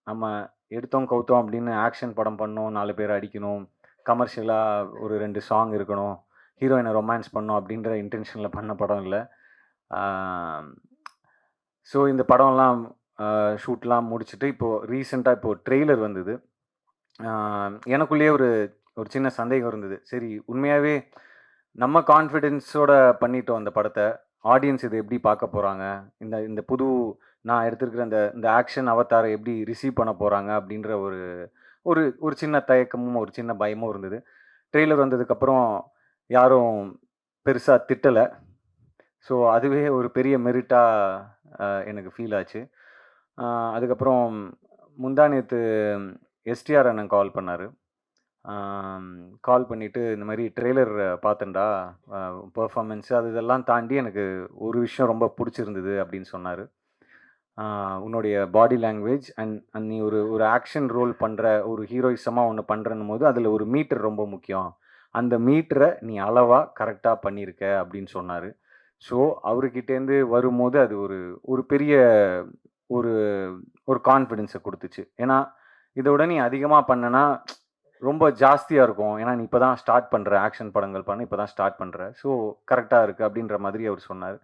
நம்ம எடுத்தோம் கவுத்தோம் அப்படின்னு ஆக்ஷன் படம் பண்ணணும், 4 பேர அடிக்கணும், கமர்ஷியலா ஒரு 2 சாங் இருக்கணும், ஹீரோயின ரொமான்ஸ் பண்ணணும் அப்படின்ற இன்டென்ஷன்ல பண்ண படம் இல்ல. ஆ ஸோ இந்த படம்லாம் ஷூட்லாம் முடிச்சுட்டு, இப்போ ரீசென்ட்டா இப்போ ட்ரெய்லர் வந்தது. ஆ எனக்குள்ளேயே ஒரு ஒரு சின்ன சந்தேகம் இருந்தது. சரி உண்மையாவே நம்ம கான்ஃபிடன்ஸோட பண்ணிட்டோம் அந்த படத்த. ஆடியன்ஸ் இத எப்படி பார்க்க போறாங்க? இந்த இந்த புது நான் எடுத்திருக்கிற இந்த இந்த ஆக்ஷன் அவதார எப்படி ரிசீவ் பண்ண போறாங்க? அப்படின்ற ஒரு ஒரு ஒரு சின்ன தயக்கமும், ஒரு சின்ன பயமும் இருந்தது. ட்ரெய்லர் வந்ததுக்கப்புறம் யாரும் பெருசா திட்டல. ஸோ அதுவே ஒரு பெரிய மெரிட்டா எனக்கு ஃபீல் ஆச்சு. அ அதுக்கப்புறம் முந்தா நேத்து எஸ்டிஆர் அண்ணன் கால் பண்ணாரு. ஆம், கால் பண்ணிட்டு, இந்த மாரி ட்ரெய்லர் பார்த்தேன்டா, அ பெர்ஃபார்மன்ஸ் அது இதெல்லாம் தாண்டி எனக்கு ஒரு விஷயம் ரொம்ப புடிச்சிருந்தது அப்படின்னு சொன்னாரு. ஆ உன்னுடைய பாடி லாங்குவேஜ் அண்ட் அண்ட் நீ ஒரு ஒரு ஆக்ஷன் ரோல் பண்ற, ஒரு ஹீரோயிசமா ஒண்ணு பண்றன்னும்போது, அதுல ஒரு மீட்டர் ரொம்ப முக்கியம். அந்த மீட்டர நீ அளவா கரெக்ட்டா பண்ணியிருக்க அப்படின்னு சொன்னாரு. ஸோ, அவருகிட்டேருந்து வரும்போது அது ஒரு ஒரு பெரிய ஒரு ஒரு கான்ஃபிடன்ஸ குடுத்துச்சு. ஏன்னா, இதோட நீ அதிகமா பண்ணனா ரொம்ப ஜாஸ்தியா இருக்கும். ஏன்னா, நீ இப்ப தான் ஸ்டார்ட் பண்ற. ஆக்ஷன் படங்கள் பண்ண இப்ப தான் ஸ்டார்ட் பண்ற. ஸோ, கரெக்ட்டா இருக்கு அப்டின்ற மாதிரி அவரு சொன்னாரு.